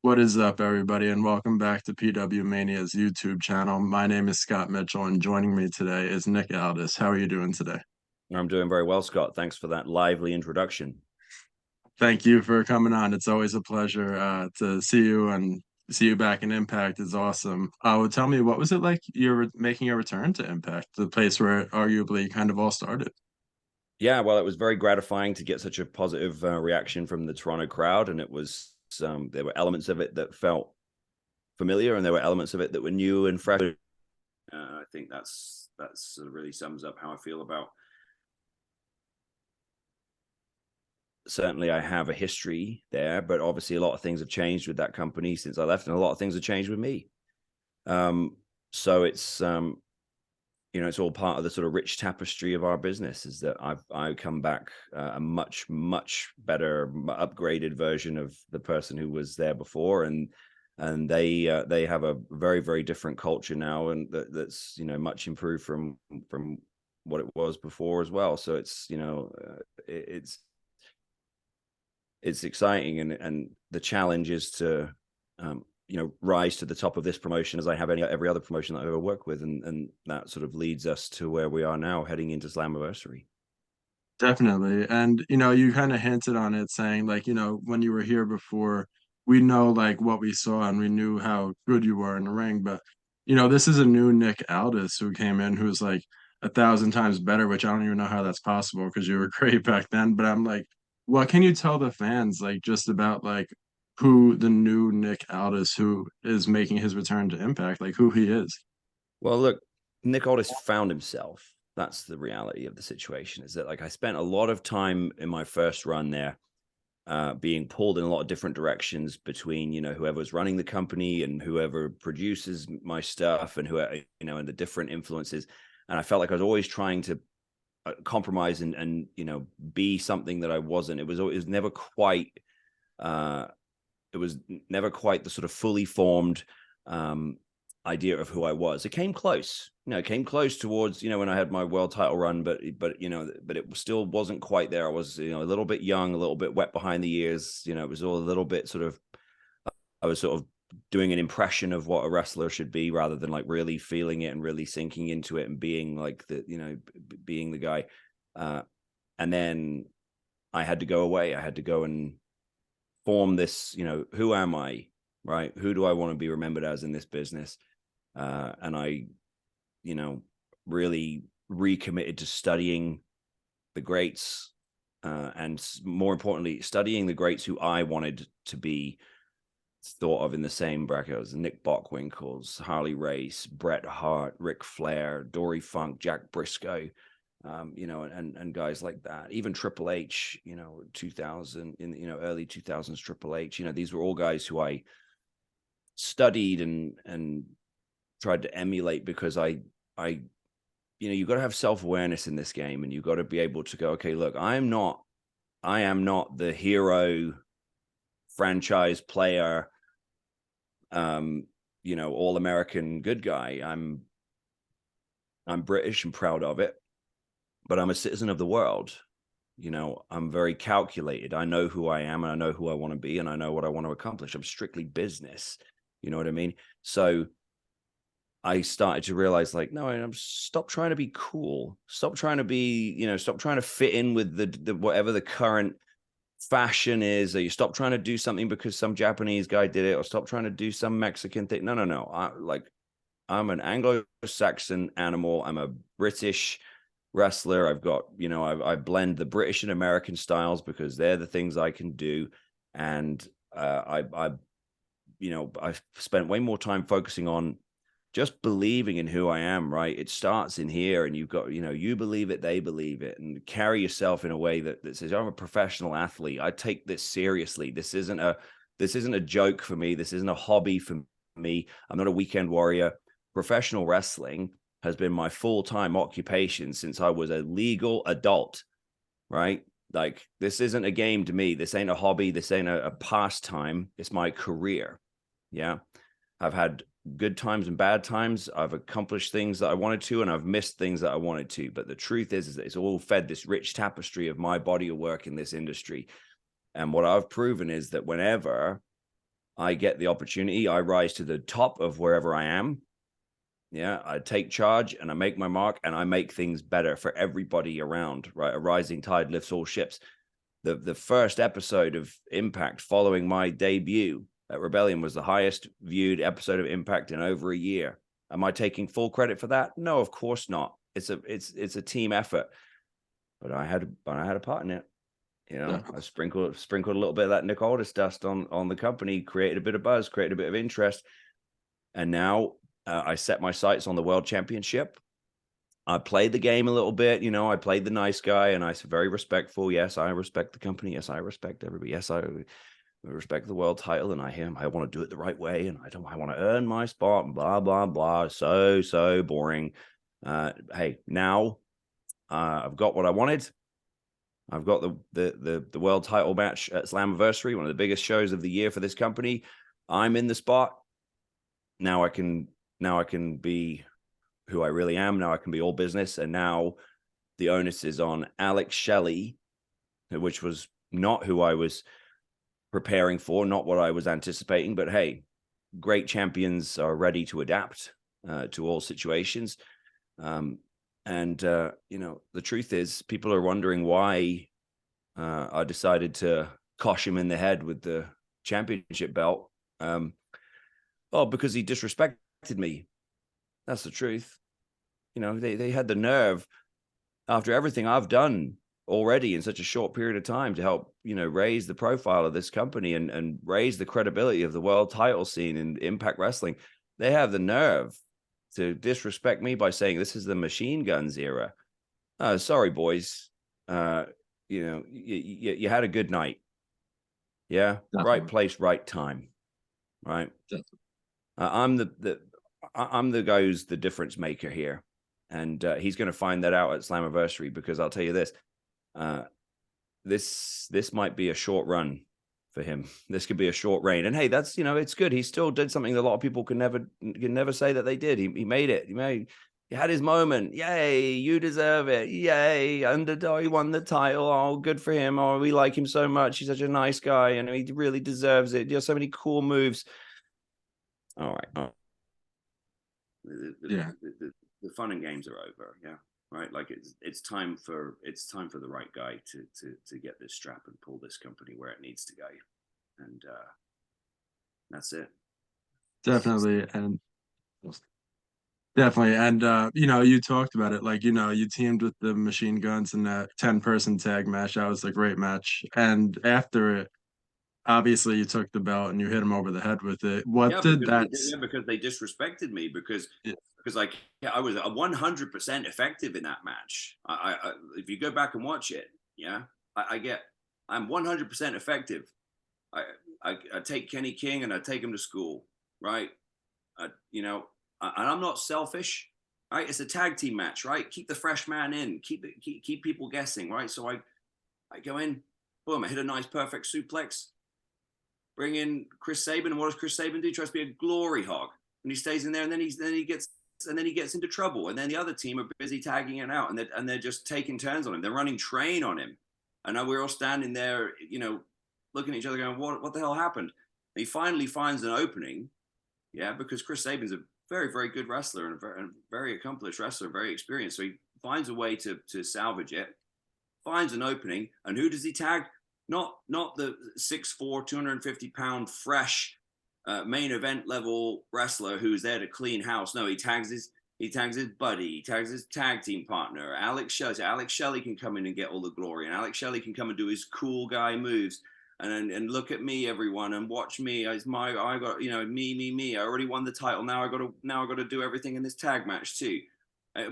What is up, everybody, and welcome back to PW Mania's YouTube channel. My name is Scott Mitchell, and joining me today is Nick Aldis. How are you doing today? I'm doing very well, Scott. Thanks for that lively introduction. Thank you for coming on. It's always a pleasure to see you and see you back in Impact is awesome. Well, tell me, what was it like you're making a return to Impact, the place where it arguably kind of all started? Yeah, well, it was very gratifying to get such a positive reaction from the Toronto crowd, and it was there were elements of it that felt familiar, and there were elements of it that were new and fresh. I think that's sort of really sums up how I feel about. Certainly, I have a history there, but obviously, a lot of things have changed with that company since I left, and a lot of things have changed with me. So it's all part of the sort of rich tapestry of our business is that I come back a much better upgraded version of the person who was there before, and they have a very different culture now, and that's much improved from what it was before as well. So it's exciting, and the challenge is to rise to the top of this promotion as I have every other promotion that I ever work with, and that sort of leads us to where we are now, heading into Slammiversary. Definitely. And you kind of hinted on it saying like, when you were here before, we know like what we saw and we knew how good you were in the ring. But this is a new Nick Aldis who came in who's like 1,000 times better, which I don't even know how that's possible because you were great back then. But I'm like, what can you tell the fans like just about like who the new Nick Aldis who is making his return to Impact, like who he is? Well, look, Nick Aldis found himself. That's the reality of the situation, is that like I spent a lot of time in my first run there being pulled in a lot of different directions between whoever was running the company and whoever produces my stuff, and whoever and the different influences. And I felt like I was always trying to compromise and be something that I wasn't. It was never quite uh it was never quite the sort of fully formed idea of who I was. It came close, it came close towards, when I had my world title run, but it still wasn't quite there. I was, a little bit young, a little bit wet behind the ears. It was all a little bit sort of, I was sort of doing an impression of what a wrestler should be rather than like really feeling it and really sinking into it and being like being the guy. And then I had to go away. I had to go and form this, who am I, right? Who do I want to be remembered as in this business? And I, really recommitted to studying the greats, and more importantly, studying the greats who I wanted to be thought of in the same bracket as Nick Bockwinkel's, Harley Race, Bret Hart, Ric Flair, Dory Funk, Jack Briscoe, and guys like that. Even Triple H, 2000 in early 2000s Triple H. These were all guys who I studied and tried to emulate, because I you got to have self-awareness in this game, and you got to be able to go, okay, look, I am not the hero franchise player, all American good guy. I'm British and proud of it, but I'm a citizen of the world. I'm very calculated. I know who I am, and I know who I want to be, and I know what I want to accomplish. I'm strictly business. You know what I mean? So I started to realize, like, no, I'm stop trying to be cool. Stop trying to be, stop trying to fit in with the whatever the current fashion is, or you stop trying to do something because some Japanese guy did it, or stop trying to do some Mexican thing. No. I'm an Anglo-Saxon animal. I'm a British wrestler. I've got, I blend the British and American styles because they're the things I can do. And I've spent way more time focusing on just believing in who I am, right? It starts in here, and you've got, you believe it, they believe it, and carry yourself in a way that says, I'm a professional athlete. I take this seriously. This isn't a joke for me. This isn't a hobby for me. I'm not a weekend warrior. Professional wrestling has been my full-time occupation since I was a legal adult, right? Like, this isn't a game to me. This ain't a hobby. This ain't a pastime. It's my career. Yeah. I've had good times and bad times. I've accomplished things that I wanted to, and I've missed things that I wanted to. But the truth is that it's all fed this rich tapestry of my body of work in this industry. And what I've proven is that whenever I get the opportunity. I rise to the top of wherever I am. Yeah, I take charge and I make my mark and I make things better for everybody around, right? A rising tide lifts all ships. The first episode of Impact following my debut at Rebellion was the highest viewed episode of Impact in over a year. Am I taking full credit for that? No, of course not. It's a team effort, but I had a part in it. You know, I sprinkled a little bit of that Nick Aldis dust on the company, created a bit of buzz, created a bit of interest, and now I set my sights on the World Championship. I played the game a little bit, you know, I played the nice guy and I was very respectful. Yes, I respect the company. Yes, I respect everybody. Yes, I respect the world title and I want to do it the right way. And I want to earn my spot and blah, blah, blah. So boring. Hey, now I've got what I wanted. I've got the world title match at Slammiversary, one of the biggest shows of the year for this company. I'm in the spot. Now I can be who I really am. Now I can be all business. And now the onus is on Alex Shelley, which was not who I was preparing for, not what I was anticipating. But hey, great champions are ready to adapt to all situations. You know, the truth is, people are wondering why I decided to cosh him in the head with the championship belt. Because he disrespected me. That's the truth. You know, they had the nerve after everything I've done already in such a short period of time to help, you know, raise the profile of this company and raise the credibility of the world title scene in Impact Wrestling. They have the nerve to disrespect me by saying this is the machine guns era. Sorry, boys. You know, you had a good night. Yeah. Definitely. Right place, right time. Right. Definitely. I'm the guy who's the difference maker here. And he's going to find that out at Slammiversary, because I'll tell you this, this might be a short run for him. This could be a short reign. And hey, that's, you know, it's good. He still did something that a lot of people can never say that they did. He made it. He had his moment. Yay, you deserve it. Yay, underdog, he won the title. Oh, good for him. Oh, we like him so much. He's such a nice guy and he really deserves it. He has so many cool moves. All right. Yeah. The fun and games are over. Yeah. Right. Like it's time for the right guy to get this strap and pull this company where it needs to go. And that's it. Definitely. And definitely. And you know, you talked about it, like, you know, you teamed with the Machine Guns in that 10-person tag match. That was a great match. And after it, obviously you took the belt and you hit him over the head with it. What Yeah, did that because they disrespected me because yeah, I was 100% effective in that match. If you go back and watch it, yeah, I'm 100% effective. I take Kenny King and I take him to school, right? You know, and I'm not selfish, right? It's a tag team match, right? Keep the fresh man in, keep people guessing, right? So I go in, boom, I hit a nice perfect suplex, bring in Chris Sabin, and what does Chris Sabin do? He tries to be a glory hog, and he stays in there, and then he gets into trouble, and then the other team are busy tagging it out, and they're just taking turns on him. They're running train on him, and now we're all standing there, you know, looking at each other, going, "What the hell happened?" And he finally finds an opening, yeah, because Chris Sabin's a very, very good wrestler and a very accomplished wrestler, very experienced. So he finds a way to salvage it, finds an opening, and who does he tag? Not the 6'4", 250-pound fresh main event level wrestler who's there to clean house. No, he tags his buddy, he tags his tag team partner, Alex Shelley. So Alex Shelley can come in and get all the glory, and Alex Shelley can come and do his cool guy moves. And look at me, everyone, and watch me. I got, you know, me. I already won the title. Now I got to do everything in this tag match too.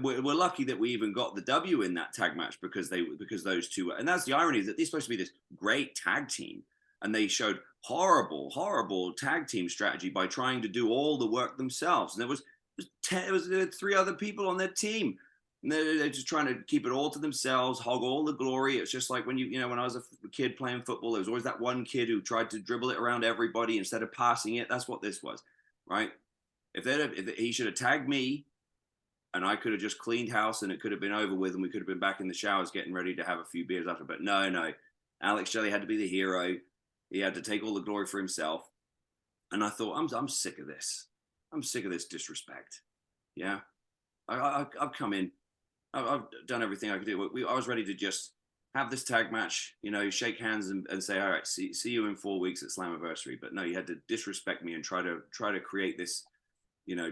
We're lucky that we even got the W in that tag match because those two were, and that's the irony, is that they're supposed to be this great tag team, and they showed horrible tag team strategy by trying to do all the work themselves. And there was 3 other people on their team. And they're just trying to keep it all to themselves, hog all the glory. It's just like when when I was a kid playing football, there was always that one kid who tried to dribble it around everybody instead of passing it. That's what this was, right? If he should have tagged me, and I could have just cleaned house and it could have been over with, and we could have been back in the showers getting ready to have a few beers after. But no, Alex Shelley had to be the hero. He had to take all the glory for himself. And I thought, I'm sick of this. I'm sick of this disrespect. Yeah, I've come in. I've done everything I could do. I was ready to just have this tag match, shake hands and say, all right, see you in 4 weeks at Slammiversary. But no, you had to disrespect me and try to create this,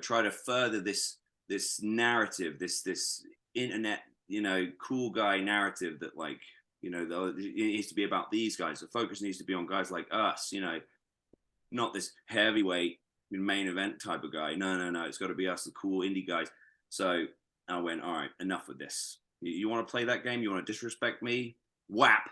try to further this narrative, this internet, cool guy narrative that like, it needs to be about these guys. The focus needs to be on guys like us, not this heavyweight main event type of guy. No. It's got to be us, the cool indie guys. So I went, all right, enough with this. You want to play that game? You want to disrespect me? Whap.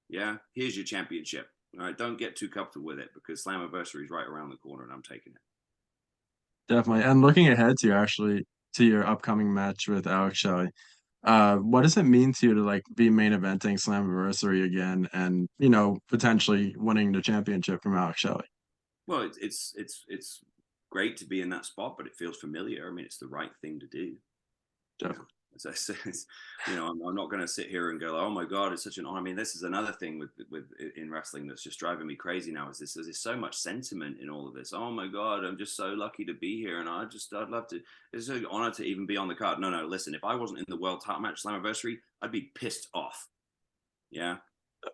Yeah, here's your championship. All right, don't get too comfortable with it because Slammiversary is right around the corner and I'm taking it. Definitely. And looking ahead to your upcoming match with Alex Shelley, what does it mean to you to like be main eventing Slammiversary again and potentially winning the championship from Alex Shelley? Well, it's great to be in that spot, but it feels familiar. I mean, it's the right thing to do. Definitely. As I said, I'm not going to sit here and go, oh my God, it's such an honor. I mean, this is another thing with in wrestling that's just driving me crazy now. Is there's so much sentiment in all of this. Oh my God, I'm just so lucky to be here, and I'd love to. It's an honor to even be on the card. No, listen, if I wasn't in the world title match Slammiversary, I'd be pissed off. Yeah,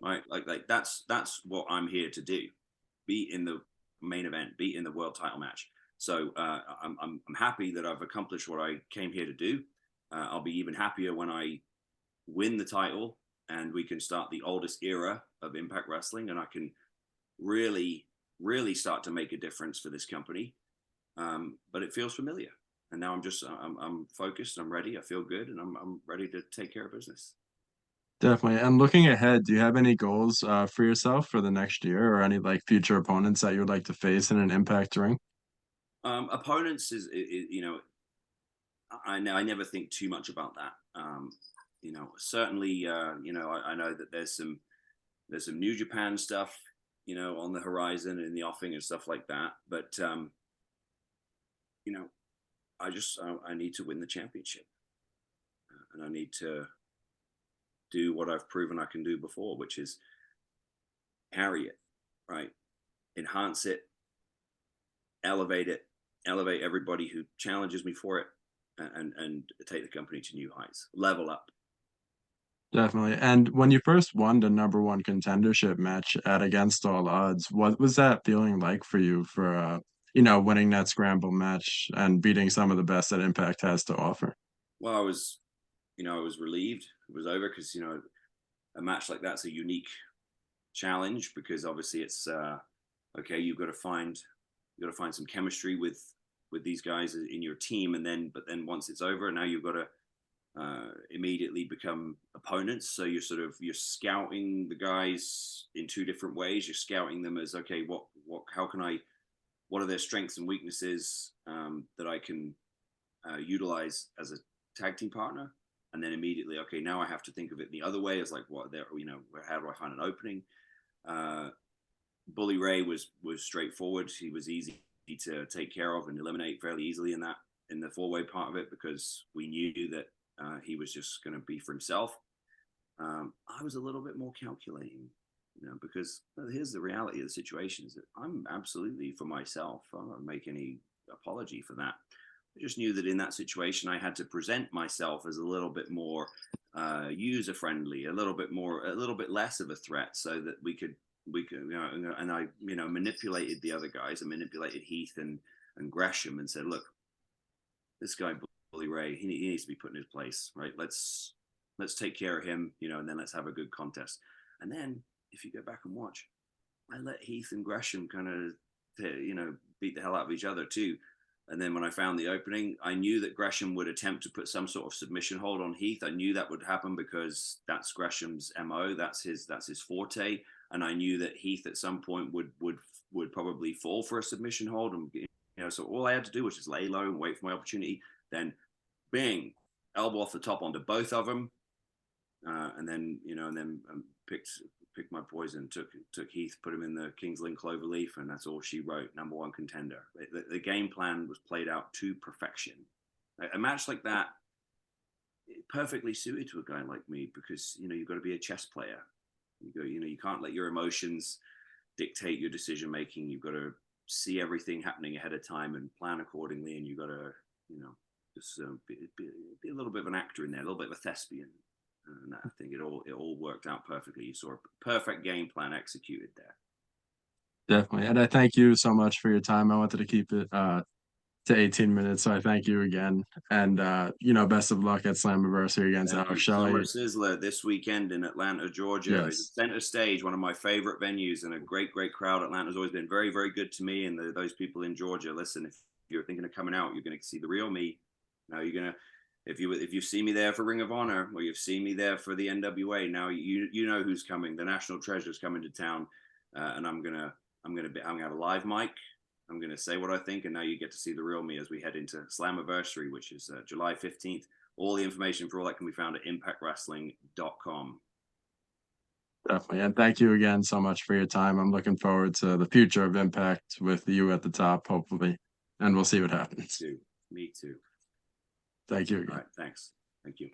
right. Like that's what I'm here to do. Be in the main event. Be in the world title match. So I'm happy that I've accomplished what I came here to do. I'll be even happier when I win the title and we can start the oldest era of Impact Wrestling, and I can really, really start to make a difference for this company. But it feels familiar, and now I'm focused. I'm ready. I feel good, and I'm ready to take care of business. Definitely. And looking ahead, do you have any goals for yourself for the next year or any like future opponents that you would like to face in an Impact ring? Opponents I never think too much about that. Certainly, I know that there's some New Japan stuff, on the horizon and in the offing and stuff like that. But I need to win the championship, and I need to do what I've proven I can do before, which is carry it, right, enhance it, elevate it, elevate everybody who challenges me for it, and take the company to new heights, level up. Definitely. And when you first won the number one contendership match at Against All Odds, what was that feeling like for you for winning that scramble match and beating some of the best that Impact has to offer? Well, I was relieved it was over because a match like that's a unique challenge because obviously it's okay. You've got to find some chemistry with these guys in your team, but then once it's over, now you've got to immediately become opponents. So you're scouting the guys in two different ways. You're scouting them as okay, what are their strengths and weaknesses that I can utilize as a tag team partner, and then immediately okay, now I have to think of it the other way as like how do I find an opening? Bully Ray was straightforward. He was easy to take care of and eliminate fairly easily in the four-way part of it because we knew that he was just going to be for himself. I was a little bit more calculating, because here's the reality of the situation: is that I'm absolutely for myself. I don't make any apology for that. I just knew that in that situation, I had to present myself as a little bit more user friendly, a little bit less of a threat, so that we could, and I, manipulated the other guys. I manipulated Heath and Gresham and said, look, this guy Bully Ray, he needs to be put in his place, right? Let's take care of him, and then let's have a good contest. And then if you go back and watch, I let Heath and Gresham kind of, beat the hell out of each other too. And then when I found the opening, I knew that Gresham would attempt to put some sort of submission hold on Heath. I knew that would happen because that's Gresham's MO. That's his forte. And I knew that Heath at some point would probably fall for a submission hold. And, so all I had to do was just lay low and wait for my opportunity. Then, bing, elbow off the top onto both of them. And then, picked my poison, took Heath, put him in the King's Lynn Cloverleaf, and that's all she wrote. Number one contender. The game plan was played out to perfection. A match like that, perfectly suited to a guy like me because you've got to be a chess player. You can't let your emotions dictate your decision making. You've got to see everything happening ahead of time and plan accordingly, and you got to, you know, just be a little bit of an actor in there, a little bit of a thespian. And I think it all worked out perfectly. You saw a perfect game plan executed there. Definitely. And I thank you so much for your time. I wanted to keep it to 18 minutes. So I thank you again. And best of luck at Slammiversary against Thank Alex you. Summer Shelley. Sizzler this weekend in Atlanta, Georgia. It's Yes, center stage, one of my favorite venues, and a great, great crowd. Atlanta's always been very, very good to me. And those people in Georgia, listen, if you're thinking of coming out, you're going to see the real me. Now you're gonna, if you see me there for Ring of Honor, or you've seen me there for the NWA, now you know who's coming. The National Treasure's coming to town, and I'm gonna have a live mic. I'm gonna say what I think, and now you get to see the real me as we head into Slammiversary, which is July 15th. All the information for all that can be found at impactwrestling.com. definitely. And thank you again so much for your time. I'm looking forward to the future of Impact with you at the top, hopefully. And we'll see what happens. Too. Me too. Thank you All again. right. Thanks. Thank you.